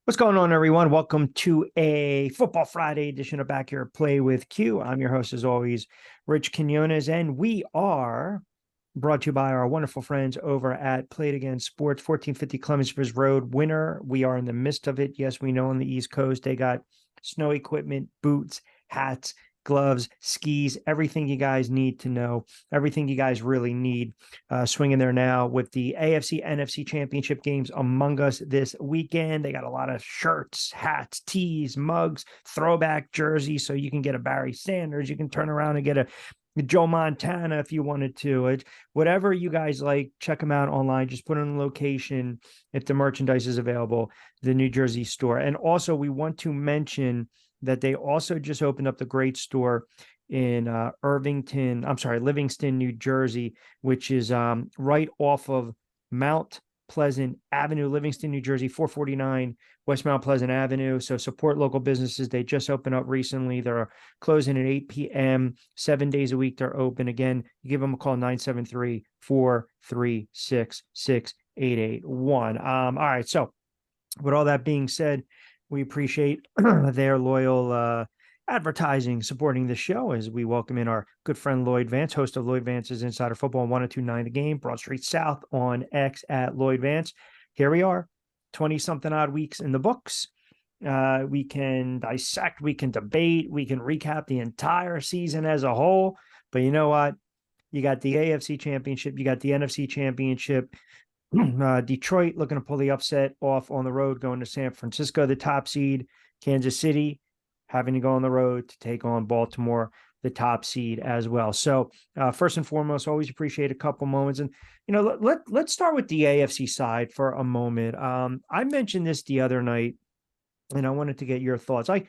What's going on, everyone? Welcome to a Football Friday edition of Back Here Play with Q. I'm your host, as always, Rich Quinones, and we are brought to you by our wonderful friends over at Play It Again Sports, 1450 Clemensburg Road. Winter, we are in the midst of it. Yes, we know on the East Coast they got snow equipment, boots, hats, gloves, skis, everything you guys need to know, everything you guys really need. Swinging there now with the AFC NFC Championship games among us this weekend. They got a lot of shirts, hats, tees, mugs, throwback jerseys, so you can get a Barry Sanders. You can turn around and get a Joe Montana if you wanted to. Whatever you guys like, check them out online. Just put in the location if the merchandise is available, the New Jersey store. And also, we want to mention that they also just opened up the great store in Livingston, New Jersey, which is right off of Mount Pleasant Avenue, Livingston, New Jersey, 449 West Mount Pleasant Avenue. So support local businesses. They just opened up recently. They're closing at 8 p.m. 7 days a week. They're open. Again, you give them a call, 973-436-6881. All right. So with all that being said, we appreciate their loyal advertising supporting the show as we welcome in our good friend Lloyd Vance, host of Lloyd Vance's Insider Football on 1029 The Game, Broad Street South on X at Lloyd Vance. Here we are, 20-something odd weeks in the books. We can dissect, we can debate, we can recap the entire season as a whole. But you know what? You got the AFC Championship, you got the NFC Championship. Detroit looking to pull the upset off on the road, going to San Francisco, the top seed. Kansas City having to go on the road to take on Baltimore, the top seed as well. So first and foremost, always appreciate a couple moments. And, let's start with the AFC side for a moment. I mentioned this the other night, and I wanted to get your thoughts. I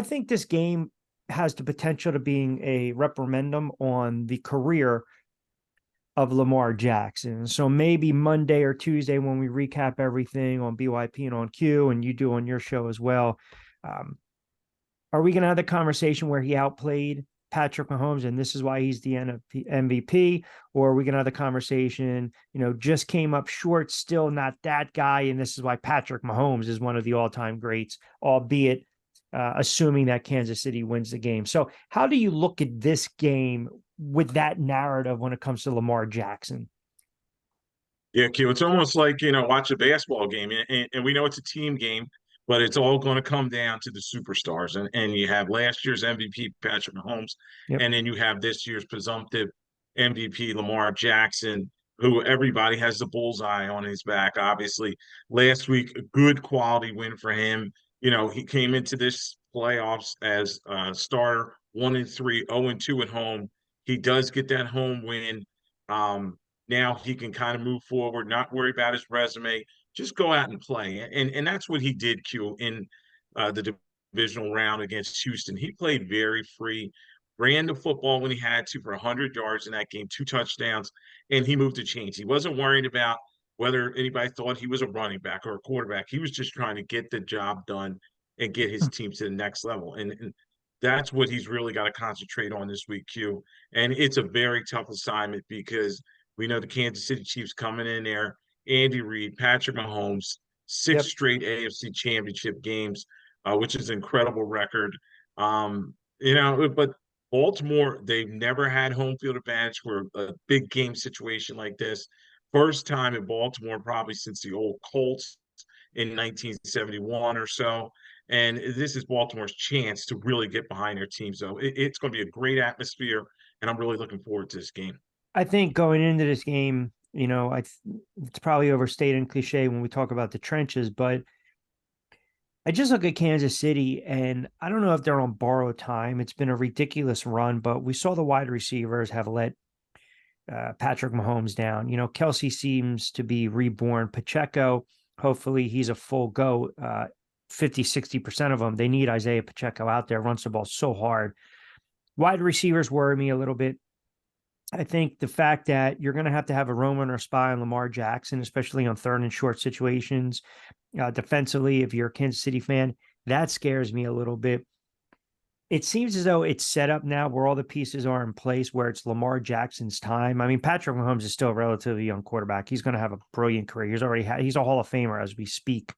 think this game has the potential to being a referendum on the career of Lamar Jackson. So maybe Monday or Tuesday when we recap everything on BYP and on Q, and you do on your show as well, are we going to have the conversation where he outplayed Patrick Mahomes and this is why he's the MVP? Or are we going to have the conversation, just came up short, still not that guy, and this is why Patrick Mahomes is one of the all-time greats, albeit assuming that Kansas City wins the game. So how do you look at this game with that narrative when it comes to Lamar Jackson? Yeah, Q, it's almost like, watch a basketball game. And we know it's a team game, but it's all going to come down to the superstars. And you have last year's MVP, Patrick Mahomes, Yep. and then you have this year's presumptive MVP, Lamar Jackson, who everybody has the bullseye on his back. Obviously, last week, a good quality win for him. He came into this playoffs as a starter, 1-3, 0-2 at home. He does get that home win. Now he can kind of move forward, not worry about his resume, just go out and play. And that's what he did, Q, in the divisional round against Houston. He played very free, ran the football when he had to for 100 yards in that game, 2 touchdowns, and he moved the chains. He wasn't worried about whether anybody thought he was a running back or a quarterback. He was just trying to get the job done and get his team to the next level. And that's what he's really got to concentrate on this week, Q. And it's a very tough assignment because we know the Kansas City Chiefs coming in there, Andy Reid, Patrick Mahomes, 6 Yep. straight AFC Championship games, which is an incredible record. But Baltimore, they've never had home field advantage for a big game situation like this. First time in Baltimore probably since the old Colts in 1971 or so. And this is Baltimore's chance to really get behind their team. So it's going to be a great atmosphere, and I'm really looking forward to this game. I think going into this game, it's probably overstated and cliche when we talk about the trenches, but I just look at Kansas City and I don't know if they're on borrowed time. It's been a ridiculous run, but we saw the wide receivers have let Patrick Mahomes down. Kelsey seems to be reborn. Pacheco, hopefully he's a full go. 50-60% of them, they need Isaiah Pacheco out there, runs the ball so hard. Wide receivers worry me a little bit. I think the fact that you're going to have a Roman or spy on Lamar Jackson, especially on third and short situations, defensively, if you're a Kansas City fan, that scares me a little bit. it seems as though it's set up now where all the pieces are in place, where it's Lamar Jackson's time. I mean, Patrick Mahomes is still a relatively young quarterback. He's going to have a brilliant career. He's a Hall of Famer as we speak,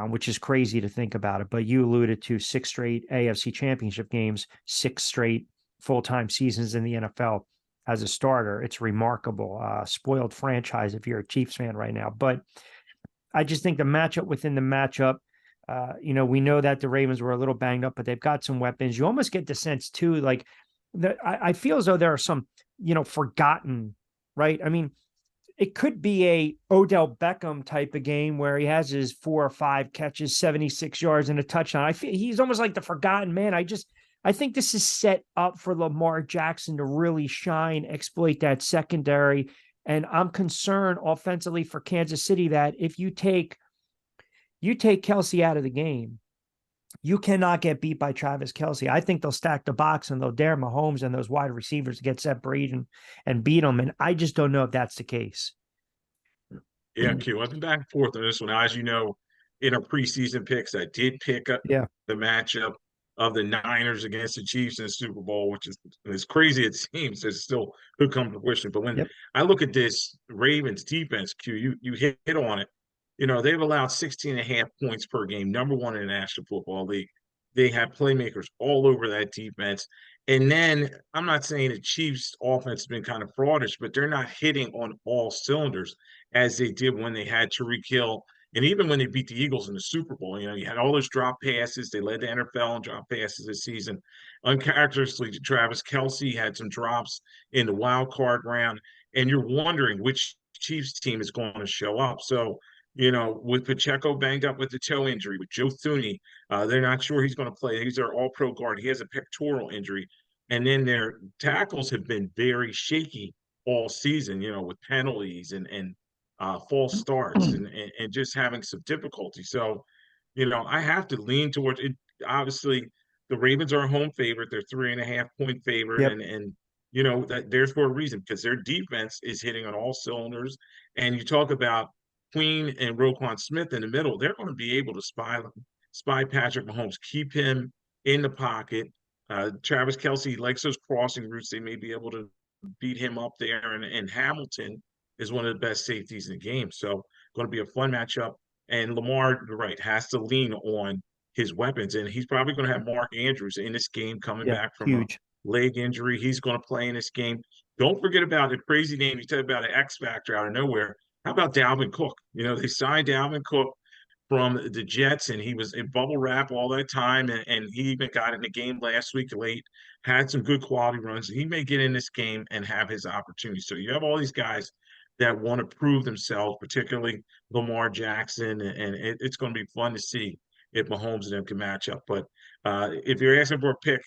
which is crazy to think about it. But you alluded to 6 straight AFC Championship games, 6 straight full-time seasons in the NFL as a starter. It's remarkable. Spoiled franchise if you're a Chiefs fan right now. But I just think the matchup within the matchup, we know that the Ravens were a little banged up, but they've got some weapons. You almost get the sense too, like I feel as though there are some, forgotten, right? I mean, it could be a Odell Beckham type of game where he has his 4 or 5 catches, 76 yards and a touchdown. I feel he's almost like the forgotten man. I think this is set up for Lamar Jackson to really shine, exploit that secondary. And I'm concerned offensively for Kansas City that if you take Kelsey out of the game, you cannot get beat by Travis Kelsey. I think they'll stack the box and they'll dare Mahomes and those wide receivers to get separated and beat them. And I just don't know if that's the case. Yeah, Q. I've been back and forth on this one. As you know, in our preseason picks, I did pick up Yeah. the matchup of the Niners against the Chiefs in the Super Bowl, which is as crazy it seems, it still could come to fruition. But when Yep. I look at this Ravens defense, Q, you hit on it. They've allowed 16 and a half points per game, number one in the National Football League. They have playmakers all over that defense. And then I'm not saying the Chiefs offense has been kind of fraudish, but they're not hitting on all cylinders as they did when they had Tyreek Hill. And even when they beat the Eagles in the Super Bowl, you had all those drop passes. They led the NFL in drop passes this season. Uncharacteristically, Travis Kelsey had some drops in the wild card round. And you're wondering which Chiefs team is going to show up. So, with Pacheco banged up with the toe injury, with Joe Thuney, they're not sure he's going to play. He's their all-pro guard. He has a pectoral injury. And then their tackles have been very shaky all season, with penalties and false starts and just having some difficulty. So, I have to lean towards it. Obviously, the Ravens are a home favorite. They're 3.5-point favorite. Yep. And that there's for a reason, because their defense is hitting on all cylinders. And you talk about Queen and Roquan Smith in the middle, they're going to be able to spy Patrick Mahomes, keep him in the pocket. Travis Kelsey likes those crossing routes. They may be able to beat him up there. And Hamilton is one of the best safeties in the game. So going to be a fun matchup. And Lamar, you're right, has to lean on his weapons. And he's probably going to have Mark Andrews in this game coming Yeah. back from a Huge. leg injury. He's going to play in this game. Don't forget about the crazy name. You talk about an X factor out of nowhere. How about Dalvin Cook? They signed Dalvin Cook from the Jets, and he was in bubble wrap all that time, and he even got in the game last week late, had some good quality runs. He may get in this game and have his opportunity. So you have all these guys that want to prove themselves, particularly Lamar Jackson, and it's going to be fun to see if Mahomes and them can match up. But if you're asking for a pick,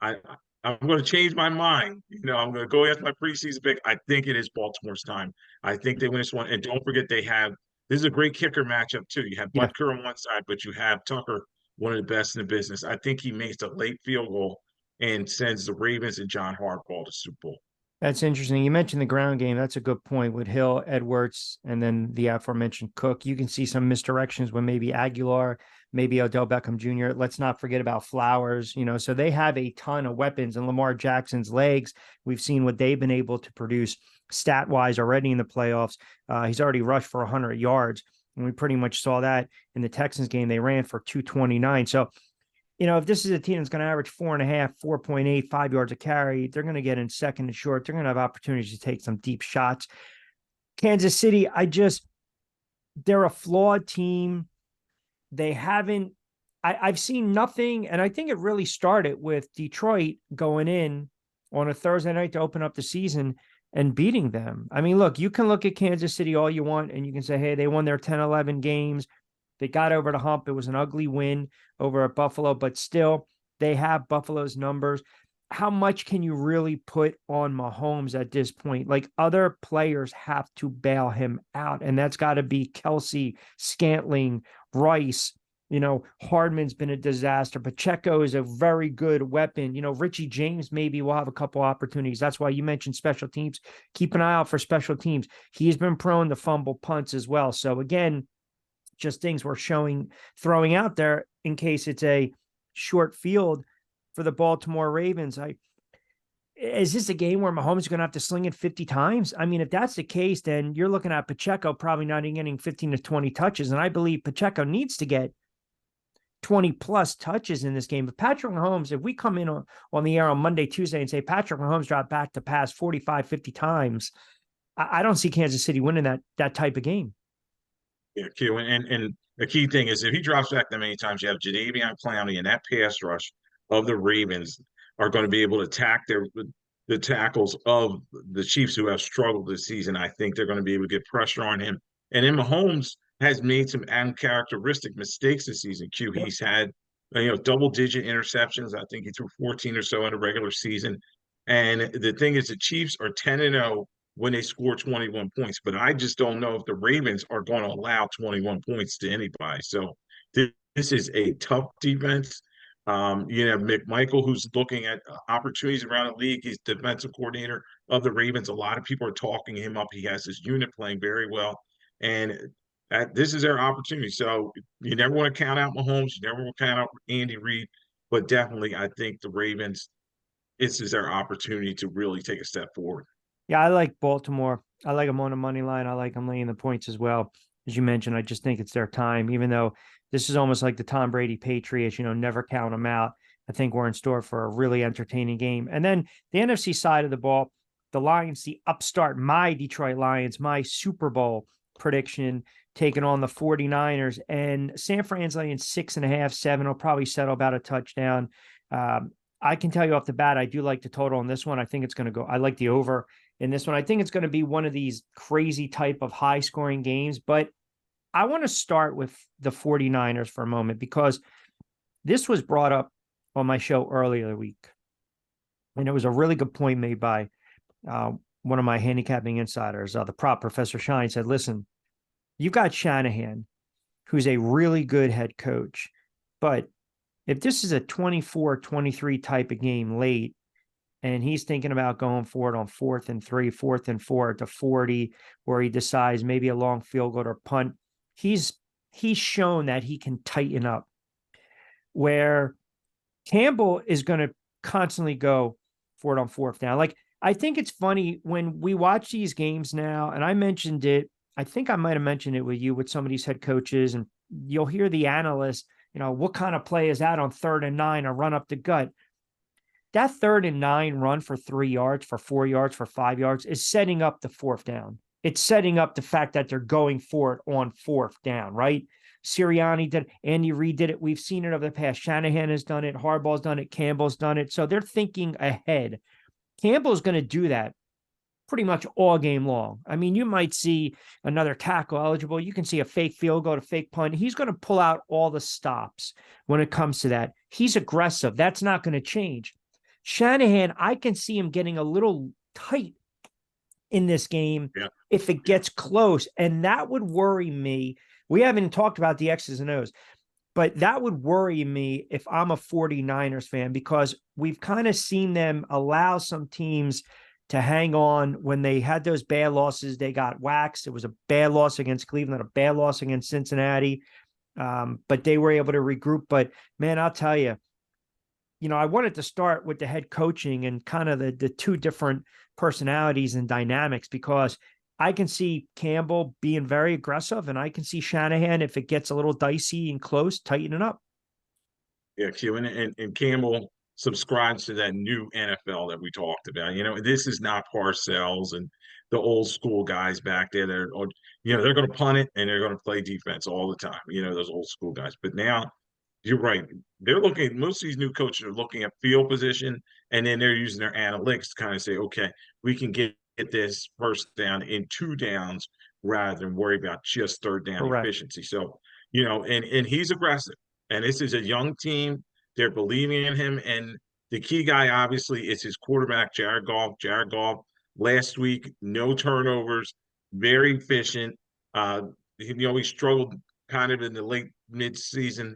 I'm going to change my mind. I'm going to go after my preseason pick. I think it is Baltimore's time. I think they win this one. And don't forget, this is a great kicker matchup, too. You have Yeah. Butker on one side, but you have Tucker, one of the best in the business. I think he makes a late field goal and sends the Ravens and John Harbaugh to Super Bowl. That's interesting. You mentioned the ground game. That's a good point with Hill, Edwards, and then the aforementioned Cook. You can see some misdirections when maybe Aguilar, maybe Odell Beckham Jr. Let's not forget about Flowers. So they have a ton of weapons, and Lamar Jackson's legs. We've seen what they've been able to produce stat wise already in the playoffs. He's already rushed for 100 yards. And we pretty much saw that in the Texans game. They ran for 229. So, if this is a team that's going to average 4.5, 4.8, 5 yards a carry, they're going to get in second and short. They're going to have opportunities to take some deep shots. Kansas City, they're a flawed team. They haven't, I've seen nothing. And I think it really started with Detroit going in on a Thursday night to open up the season and beating them. I mean, look, you can look at Kansas City all you want and you can say, hey, they won their 10, 11 games. They got over the hump. It was an ugly win over at Buffalo, but still, they have Buffalo's numbers. How much can you really put on Mahomes at this point? Like, other players have to bail him out, and that's got to be Kelsey, Scantling, Rice. Hardman's been a disaster. Pacheco is a very good weapon. Richie James maybe will have a couple opportunities. That's why you mentioned special teams. Keep an eye out for special teams. He's been prone to fumble punts as well. So again, just things we're throwing out there in case it's a short field. for the Baltimore Ravens. Is this a game where Mahomes is going to have to sling it 50 times? I mean, if that's the case, then you're looking at Pacheco probably not even getting 15 to 20 touches. And I believe Pacheco needs to get 20 plus touches in this game. But Patrick Mahomes, if we come in on the air on Monday, Tuesday and say Patrick Mahomes dropped back to pass 45, 50 times, I don't see Kansas City winning that type of game. Yeah, Q. And the key thing is if he drops back that many times, you have Jadeveon Clowney and that pass rush of the Ravens are going to be able to attack the tackles of the Chiefs who have struggled this season. I think they're going to be able to get pressure on him. And then Mahomes has made some uncharacteristic mistakes this season. Q. Yep. He's had double-digit interceptions. I think he threw 14 or so in a regular season. And the thing is, the Chiefs are 10-0 when they score 21 points. But I just don't know if the Ravens are going to allow 21 points to anybody. So this is a tough defense. You have McMichael, who's looking at opportunities around the league. He's defensive coordinator of the Ravens. A lot of people are talking him up. He has his unit playing very well. And this is their opportunity. So you never want to count out Mahomes. You never want to count out Andy Reid. But definitely, I think the Ravens, this is their opportunity to really take a step forward. Yeah, I like Baltimore. I like them on the money line. I like them laying the points as well. As you mentioned, I just think it's their time, even though this is almost like the Tom Brady Patriots, never count them out. I think we're in store for a really entertaining game. And then the NFC side of the ball, the Lions, the upstart, my Detroit Lions, my Super Bowl prediction, taking on the 49ers. And San Fran's laying 6.5, 7. Will probably settle about a touchdown. I can tell you off the bat, I do like the total on this one. I think it's going to go. I like the over in this one. I think it's going to be one of these crazy type of high scoring games, but I want to start with the 49ers for a moment because this was brought up on my show earlier the week. And it was a really good point made by one of my handicapping insiders, the prop Professor Shine said, listen, you've got Shanahan, who's a really good head coach, but if this is a 24-23 type of game late, and he's thinking about going for it on 4th and 3, 4th and 4 to 40, where he decides maybe a long field goal or punt, he's shown that he can tighten up. Where Campbell is going to constantly go for it on 4th down. Like, I think it's funny when we watch these games now, and I mentioned it, I think I might have mentioned it with you with some of these head coaches, and you'll hear the analysts, what kind of play is that on 3rd and 9, a run up the gut? That 3rd and 9 run for 3 yards, for 4 yards, for 5 yards is setting up the 4th down. It's setting up the fact that they're going for it on 4th down, right? Sirianni did it. Andy Reid did it. We've seen it over the past. Shanahan has done it. Harbaugh's done it. Campbell's done it. So they're thinking ahead. Campbell's going to do that pretty much all game long. I mean, you might see another tackle eligible. You can see a fake field goal, a fake punt. He's going to pull out all the stops when it comes to that. He's aggressive. That's not going to change. Shanahan, I can see him getting a little tight in this game if it gets close. And that would worry me. We haven't talked about the X's and O's, but that would worry me if I'm a 49ers fan, because we've kind of seen them allow some teams to hang on when they had those bad losses. They got waxed. It was a bad loss against Cleveland, a bad loss against Cincinnati, but they were able to regroup. But, man, I'll tell you, I wanted to start with the head coaching and kind of the two different personalities and dynamics, because I can see Campbell being very aggressive, and I can see Shanahan, if it gets a little dicey and close, tightening up. Yeah, Q, and Campbell subscribes to that new NFL that we talked about. This is not Parcells and the old school guys back there. They're going to punt it and they're going to play defense all the time. Those old school guys. But now, you're right. They're looking. Most of these new coaches are looking at field position, and then they're using their analytics to kind of say, okay, we can get this first down in 2 downs rather than worry about just 3rd down efficiency. So, and he's aggressive. And this is a young team. They're believing in him. And the key guy, obviously, is his quarterback, Jared Goff. Jared Goff, last week, no turnovers, very efficient. He struggled kind of in the late mid-season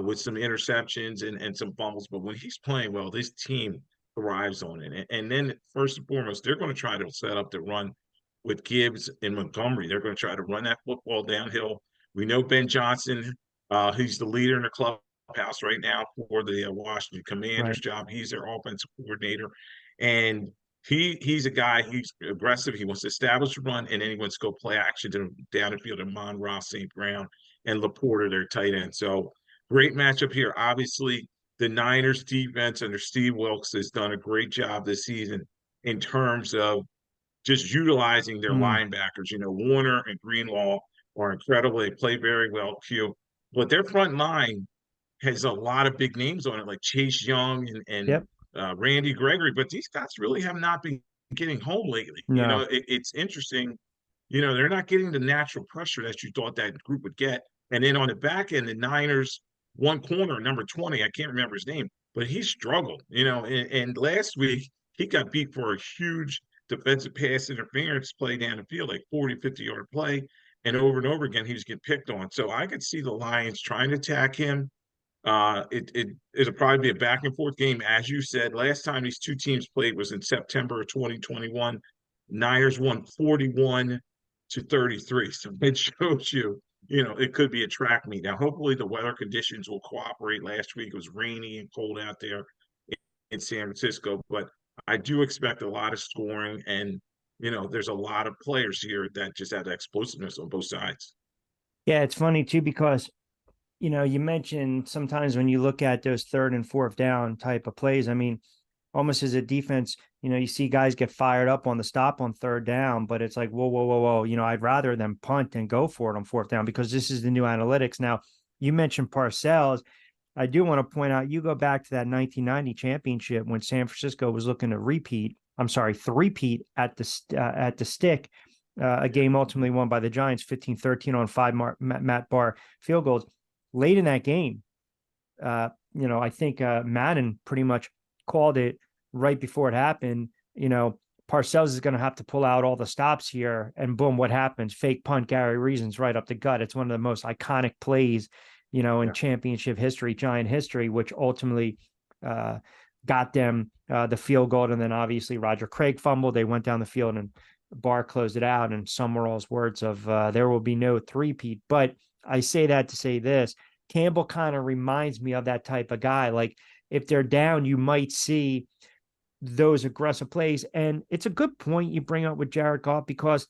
with some interceptions and some fumbles. But when he's playing well, this team thrives on it. And then, first and foremost, they're going to try to set up the run with Gibbs and Montgomery. They're going to try to run that football downhill. We know Ben Johnson, he's the leader in the clubhouse. clubhouse right now for the Washington Right. Commanders job. He's their offensive coordinator, and he's a guy. He's aggressive. He wants to establish a run, and then he wants to go play action down the field. Amon Ross, St. Brown, and Laporta, their tight end. So great matchup here. Obviously, the Niners defense under Steve Wilkes has done a great job this season in terms of just utilizing their Mm, linebackers. Warner and Greenlaw are incredible. They play very well, Q. But their front line has a lot of big names on it, like Chase Young and yep. Randy Gregory. But these guys really have not been getting home lately. No. It's interesting. They're not getting the natural pressure that you thought that group would get. And then on the back end, the Niners, one corner, number 20, I can't remember his name, but he struggled, and last week he got beat for a huge defensive pass interference play down the field, like 40, 50-yard play. And over again, he was getting picked on. So I could see the Lions trying to attack him. It'll probably be a back and forth game. As you said, last time these two teams played was in September of 2021. Niners won 41-33. So it shows you, it could be a track meet. Now, hopefully the weather conditions will cooperate. Last week it was rainy and cold out there in San Francisco, but I do expect a lot of scoring, and there's a lot of players here that just have explosiveness on both sides. Yeah, it's funny too because you mentioned sometimes when you look at those third and fourth down type of plays, I mean, almost as a defense, you see guys get fired up on the stop on third down, but it's like, whoa, whoa, whoa, whoa. I'd rather them punt and go for it on fourth down because this is the new analytics. Now, you mentioned Parcells. I do want to point out, you go back to that 1990 championship when San Francisco was looking to three-peat at the stick, a game ultimately won by the Giants 15-13 on 5 Matt Barr field goals. Late in that game, I think Madden pretty much called it right before it happened. Parcells is going to have to pull out all the stops here, and boom, what happens? Fake punt, Gary Reason's right up the gut. It's one of the most iconic plays, in championship history, Giant history, which ultimately got them the field goal. And then obviously Roger Craig fumbled. They went down the field and Barr closed it out. And Summerall's words of there will be no three-peat. But I say that to say this. Campbell kind of reminds me of that type of guy. Like if they're down, you might see those aggressive plays. And it's a good point you bring up with Jared Goff because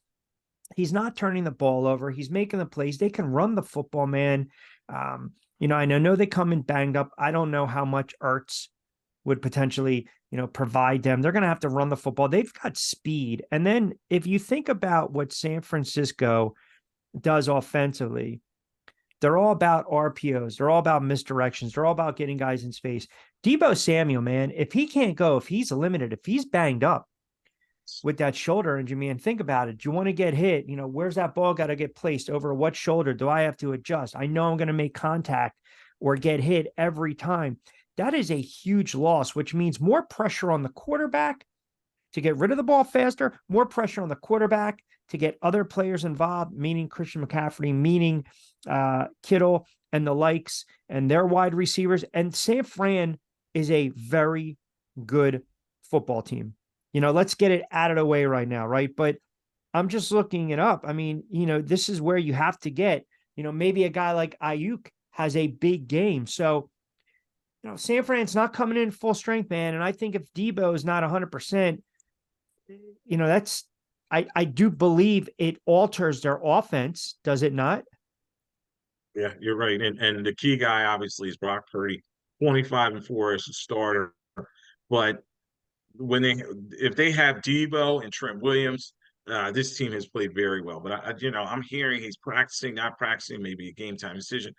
he's not turning the ball over. He's making the plays. They can run the football, man. I know they come in banged up. I don't know how much Ertz would potentially, provide them. They're going to have to run the football. They've got speed. And then if you think about what San Francisco does offensively, they're all about RPOs. They're all about misdirections. They're all about getting guys in space. Deebo Samuel, man, if he can't go, if he's limited, if he's banged up with that shoulder injury, man, think about it. Do you want to get hit? Where's that ball got to get placed? Over what shoulder do I have to adjust? I know I'm going to make contact or get hit every time. That is a huge loss, which means more pressure on the quarterback to get rid of the ball faster, more pressure on the quarterback to get other players involved, meaning Christian McCaffrey, meaning Kittle and the likes and their wide receivers. And San Fran is a very good football team. Let's get it out of the way right now, right? But I'm just looking it up. I mean, this is where you have to get, maybe a guy like Ayuk has a big game. So, San Fran's not coming in full strength, man. And I think if Deebo is not 100%, that's, I do believe it alters their offense, does it not? Yeah, you're right. And the key guy obviously is Brock Purdy, 25-4 as a starter. But if they have Deebo and Trent Williams, this team has played very well. But I'm hearing he's practicing, not practicing, maybe a game time decision.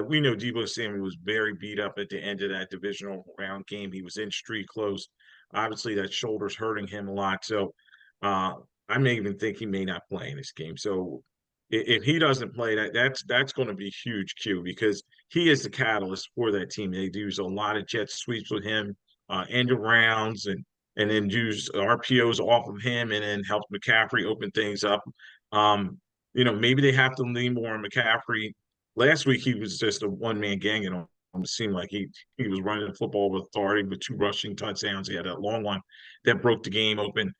We know Deebo Samuel was very beat up at the end of that divisional round game. He was in street close. Obviously, that shoulder's hurting him a lot. So I may even think he may not play in this game. So if he doesn't play, that's going to be huge, Q, because he is the catalyst for that team. They use a lot of jet sweeps with him, end rounds, and then use RPOs off of him, and then help McCaffrey open things up. Maybe they have to lean more on McCaffrey. Last week he was just a one-man gang, and it seemed like he was running the football with authority with 2 rushing touchdowns. He had that long one that broke the game open.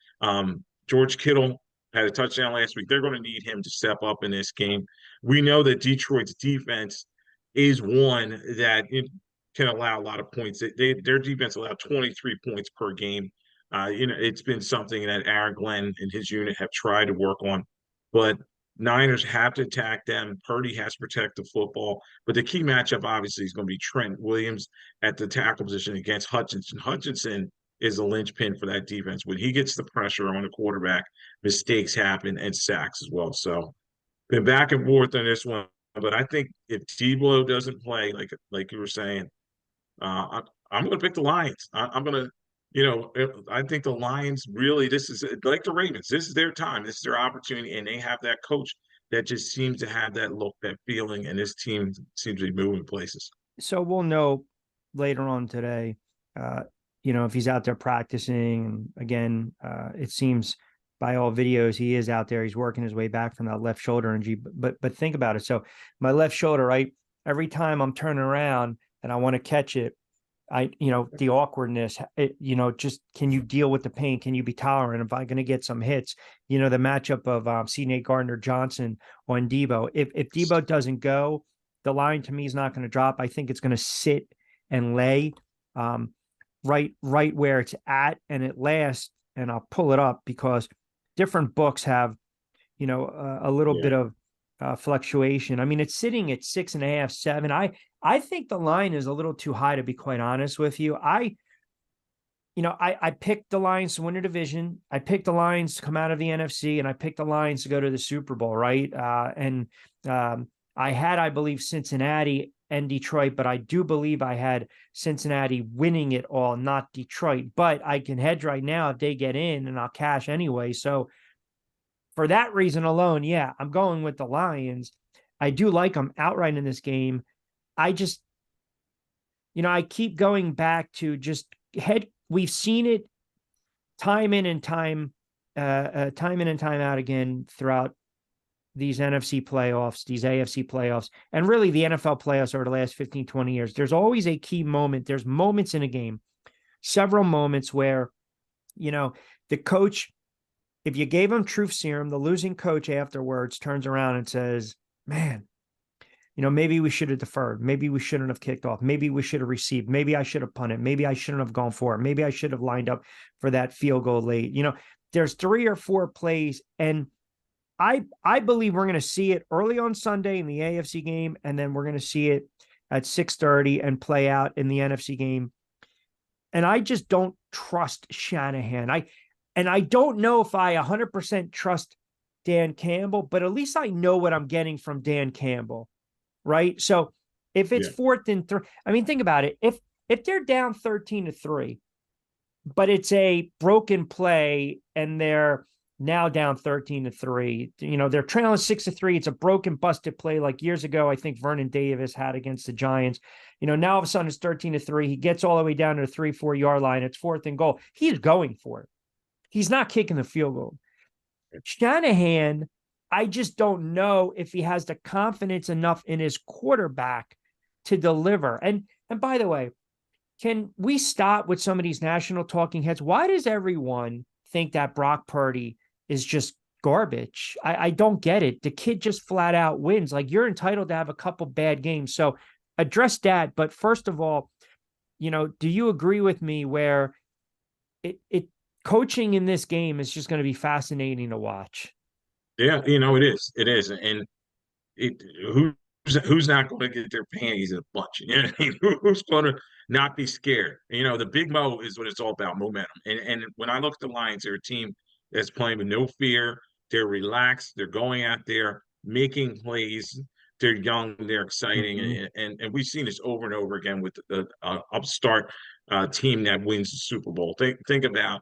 George Kittle had a touchdown last week. They're going to need him to step up in this game. We know that Detroit's defense is one that it can allow a lot of points. Their defense allowed 23 points per game. It's been something that Aaron Glenn and his unit have tried to work on, but Niners have to attack them. Purdy has to protect the football, but the key matchup obviously is going to be Trent Williams at the tackle position against Hutchinson. Hutchinson is a linchpin for that defense. When he gets the pressure on the quarterback, mistakes happen and sacks as well. So been back and forth on this one, but I think if Tebow doesn't play, like you were saying, I'm going to pick the Lions. I'm going to, I think the Lions really, this is like the Ravens. This is their time. This is their opportunity, and they have that coach that just seems to have that look, that feeling, and this team seems to be moving places. So we'll know later on today, if he's out there practicing. Again, it seems by all videos he is out there. He's working his way back from that left shoulder injury. But think about it. So my left shoulder, right? Every time I'm turning around and I want to catch it, the awkwardness, just can you deal with the pain? Can you be tolerant? If I'm going to get some hits, the matchup of C. Gardner-Johnson on Debo. If Debo doesn't go, the line to me is not going to drop. I think it's going to sit and lay right where it's at, and it lasts. And I'll pull it up because different books have, a little bit of fluctuation. I mean, it's sitting at 6.5, 7. I think the line is a little too high, to be quite honest with you. I picked the Lions to win a division. I picked the Lions to come out of the NFC, and I picked the Lions to go to the Super Bowl, right? I believe, Cincinnati and Detroit, but I do believe I had Cincinnati winning it all, not Detroit. But I can hedge right now if they get in, and I'll cash anyway. So for that reason alone, yeah, I'm going with the Lions. I do like them outright in this game. I just, I keep going back to just we've seen it time in and time out again throughout these NFC playoffs, these AFC playoffs, and really the NFL playoffs over the last 15, 20 years. There's always a key moment. There's moments in a game, several moments where, the coach, if you gave him truth serum, the losing coach afterwards turns around and says, man, maybe we should have deferred. Maybe we shouldn't have kicked off. Maybe we should have received. Maybe I should have punted. Maybe I shouldn't have gone for it. Maybe I should have lined up for that field goal late. There's 3 or 4 plays, and I believe we're going to see it early on Sunday in the AFC game, and then we're going to see it at 6:30 and play out in the NFC game. And I just don't trust Shanahan. I don't know if I 100% trust Dan Campbell, but at least I know what I'm getting from Dan Campbell, right? So if it's 4th and 3, I mean, think about it. If they're down 13-3, but it's a broken play and they're now down 13-3, they're trailing 6-3. It's a broken, busted play like years ago. I think Vernon Davis had against the Giants. Now all of a sudden it's 13-3. He gets all the way down to the 3-4 yard line. It's 4th and goal. He's going for it. He's not kicking the field goal. Shanahan, I just don't know if he has the confidence enough in his quarterback to deliver. And by the way, can we stop with some of these national talking heads? Why does everyone think that Brock Purdy is just garbage? I don't get it. The kid just flat out wins. Like, you're entitled to have a couple bad games. So address that. But first of all, do you agree with me where it coaching in this game is just going to be fascinating to watch? Yeah, it is. It is. And who's not going to get their panties in a bunch? Who's going to not be scared? The big mo is what it's all about, momentum. And when I look at the Lions, they're a team that's playing with no fear. They're relaxed. They're going out there making plays. They're young. They're exciting. Mm-hmm. And we've seen this over and over again with the upstart team that wins the Super Bowl. Think about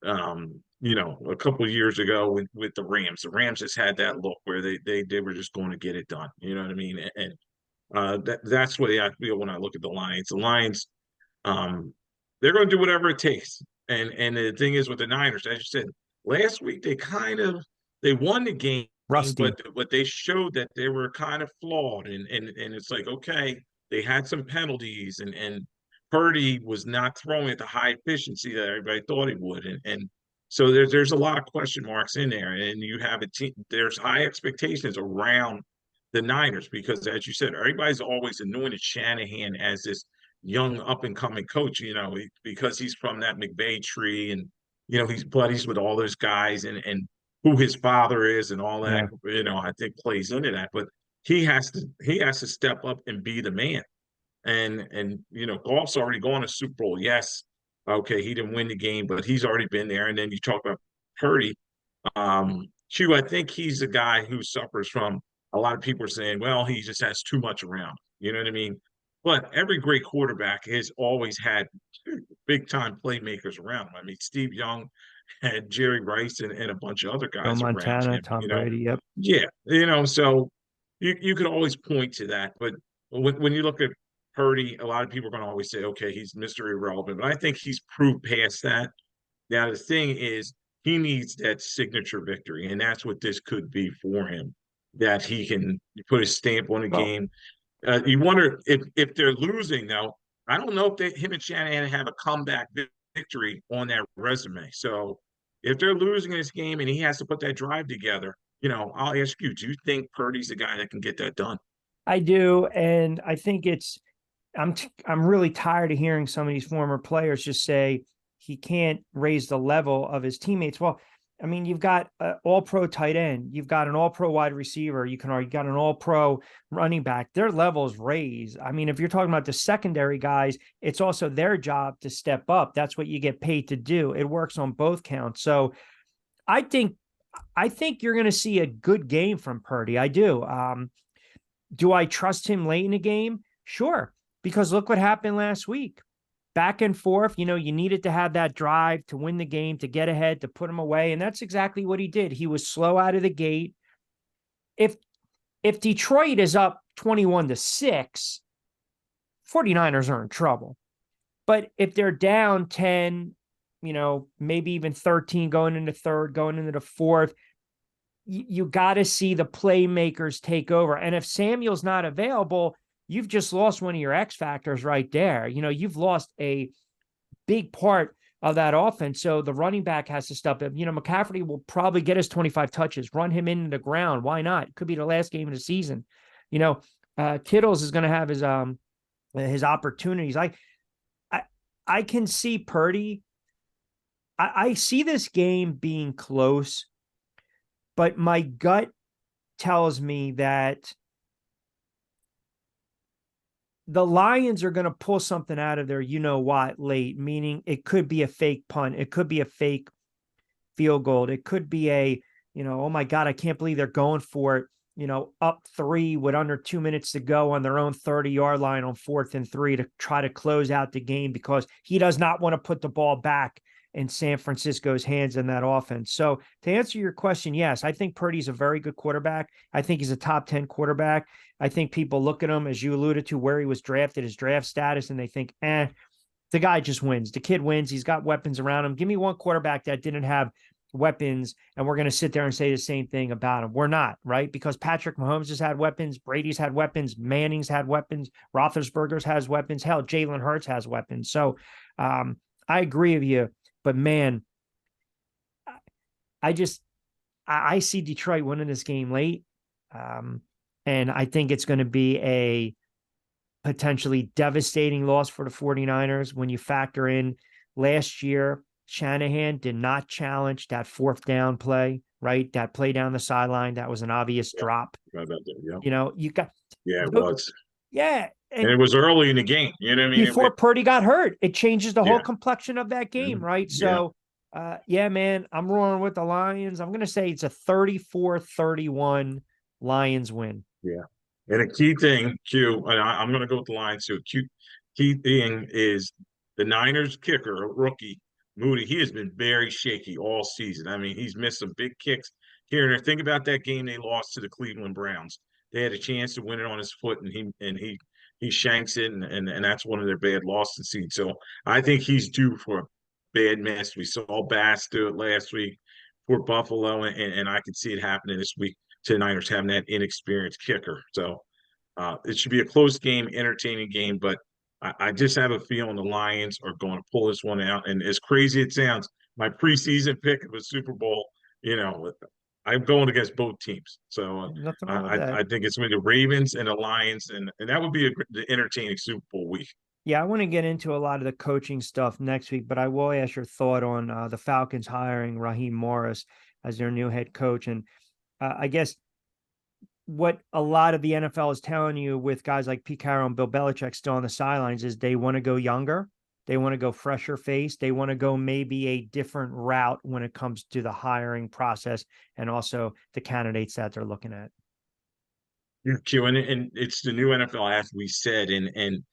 a couple of years ago with the Rams. The Rams just had that look where they were just going to get it done. You know what I mean? And that's the way I feel when I look at the Lions. The Lions, they're going to do whatever it takes. And the thing is with the Niners, as you said, last week they won the game, Rusty. but they showed that they were kind of flawed. And it's like, okay, they had some penalties, and Purdy was not throwing at the high efficiency that everybody thought he would. And so there's a lot of question marks in there. And you have a team, there's high expectations around the Niners, because as you said, everybody's always anointed Shanahan as this young up and coming coach, because he's from that McVay tree, and he's buddies with all those guys, and who his father is and all that, Yeah. I think plays into that. But he has to step up and be the man. And Goff's already gone to Super Bowl. Yes, okay, he didn't win the game, but he's already been there. And then you talk about Purdy. Q, I think he's a guy who suffers from a lot of people are saying, well, he just has too much around. You know what I mean? But every great quarterback has always had big time playmakers around him. I mean, Steve Young had Jerry Rice and a bunch of other Joe guys around Montana, him, Tom Brady. Yep. Yeah, so you could always point to that. But when you look at Purdy, a lot of people are going to always say, okay, he's Mr. Irrelevant. But I think he's proved past that. Now, the thing is, he needs that signature victory, and that's what this could be for him, that he can put a stamp on a Well, game. You wonder if they're losing, though. I don't know if him and Shanahan have a comeback victory on that resume. So if they're losing this game and he has to put that drive together, I'll ask you, do you think Purdy's the guy that can get that done? I do, and I think I'm really tired of hearing some of these former players just say he can't raise the level of his teammates. Well, I mean, you've got an all-pro tight end, you've got an all-pro wide receiver, you got an all-pro running back. Their levels raise. I mean, if you're talking about the secondary guys, it's also their job to step up. That's what you get paid to do. It works on both counts. So I think you're going to see a good game from Purdy. I do. Do I trust him late in the game? Sure, because look what happened last week. Back and forth, you needed to have that drive to win the game, to get ahead, to put him away. And that's exactly what he did. He was slow out of the gate. If Detroit is up 21-6, 49ers are in trouble. But if they're down 10, maybe even 13 going into third, going into the fourth, you got to see the playmakers take over. And if Samuel's not available, you've just lost one of your X factors right there. You've lost a big part of that offense. So the running back has to step up. McCaffrey will probably get his 25 touches, run him into the ground. Why not? It could be the last game of the season. Kittles is going to have his opportunities. I can see Purdy. I see this game being close, but my gut tells me that the Lions are going to pull something out of there, late, meaning it could be a fake punt. It could be a fake field goal. It could be oh my God, I can't believe they're going for it, up 3 with under 2 minutes to go on their own 30-yard line on 4th and 3 to try to close out the game because he does not want to put the ball back in San Francisco's hands in that offense. So to answer your question, yes, I think Purdy's a very good quarterback. I think he's a top 10 quarterback. I think people look at him, as you alluded to, where he was drafted, his draft status, and they think, the guy just wins. The kid wins. He's got weapons around him. Give me one quarterback that didn't have weapons, and we're going to sit there and say the same thing about him. We're not, right? Because Patrick Mahomes has had weapons. Brady's had weapons. Manning's had weapons. Roethlisberger's has weapons. Hell, Jalen Hurts has weapons. So I agree with you. But man, I see Detroit winning this game late. And I think it's going to be a potentially devastating loss for the 49ers when you factor in last year, Shanahan did not challenge that 4th down play, right? That play down the sideline. That was an obvious drop. Right about that, yeah. You got. Yeah, it was. Yeah. And it was early in the game. You know what I mean? Before Purdy got hurt, it changes the whole Yeah. complexion of that game, right? Yeah. So, man, I'm rolling with the Lions. I'm going to say it's a 34-31 Lions win. Yeah. And a key thing, Q, and I'm going to go with the Lions too. Key thing is the Niners kicker, a rookie, Moody. He has been very shaky all season. I mean, he's missed some big kicks here and there. Think about that game they lost to the Cleveland Browns. They had a chance to win it on his foot, and he shanks it, and that's one of their bad losses seeds. So I think he's due for a bad miss. We saw Bass do it last week for Buffalo, and I could see it happening this week to the Niners having that inexperienced kicker. So it should be a close game, entertaining game, but I just have a feeling the Lions are going to pull this one out. And as crazy it sounds, my preseason pick of a Super Bowl, I'm going against both teams. So Nothing wrong with that. I think it's going to be the Ravens and the Lions, and that would be the entertaining Super Bowl week. Yeah, I want to get into a lot of the coaching stuff next week, but I will ask your thought on the Falcons hiring Raheem Morris as their new head coach. And I guess what a lot of the NFL is telling you with guys like Pete Carroll and Bill Belichick still on the sidelines is they want to go younger. They want to go fresher face. They want to go maybe a different route when it comes to the hiring process and also the candidates that they're looking at. Yeah, Q, and it's the new NFL, as we said, and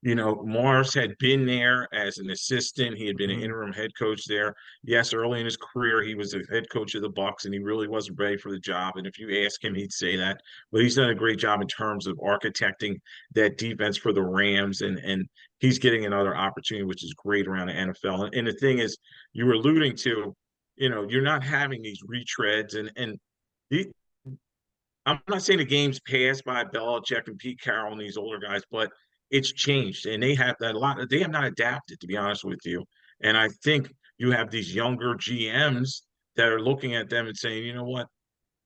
Morris had been there as an assistant. He had been an Mhm. interim head coach there. Yes, early in his career, he was a head coach of the Bucks, and he really wasn't ready for the job. And if you ask him, he'd say that. But he's done a great job in terms of architecting that defense for the Rams, and he's getting another opportunity, which is great around the NFL. And the thing is, you were alluding to, you're not having these retreads, and I'm not saying the game's passed by Belichick and Pete Carroll and these older guys, but it's changed, and they have that a lot. They have not adapted, to be honest with you. And I think you have these younger GMs that are looking at them and saying, you know what,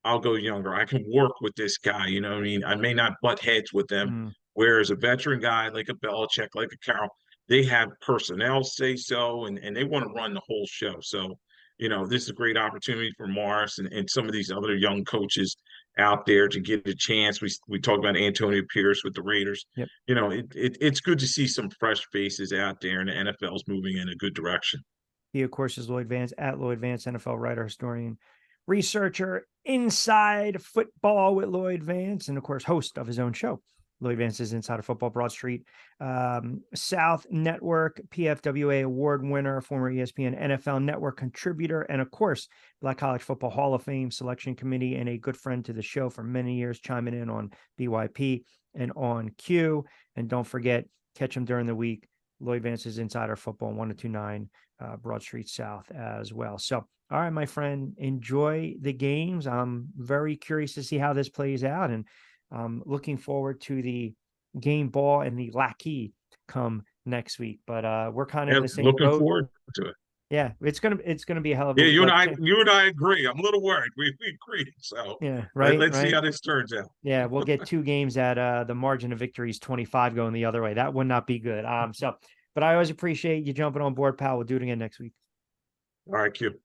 I'll go younger. I can work with this guy. You know what I mean? I may not butt heads with them. Mm. Whereas a veteran guy like a Belichick, like a Carroll, they have personnel say so, and they want to run the whole show. So, this is a great opportunity for Morris and some of these other young coaches out there to get a chance. We talked about Antonio Pierce with the Raiders. Yep. It's good to see some fresh faces out there, and the NFL's moving in a good direction. He, of course, is Lloyd Vance at Lloyd Vance, NFL writer, historian, researcher, Inside Football with Lloyd Vance, and of course, host of his own show, Lloyd Vance's Inside Football, Broad Street South Network, PFWA award winner, former ESPN NFL Network contributor, and of course, Black College Football Hall of Fame selection committee, and a good friend to the show for many years, chiming in on BYP and on Q. And don't forget, catch him during the week. Lloyd Vance's Insider Football 1029 Broad Street South as well. So, all right, my friend, enjoy the games. I'm very curious to see how this plays out, and looking forward to the game ball and the lackey come next week. But we're kind of in Yeah, the same looking boat. forward to it. Yeah, it's gonna be a hell of Yeah, a you and week. I agree. I'm a little worried. We agree. So Yeah, right, let's see right. how this turns out. Yeah, we'll get two games at the margin of victory is 25 going the other way. That would not be good. But I always appreciate you jumping on board, pal. We'll do it again next week. All right, Q.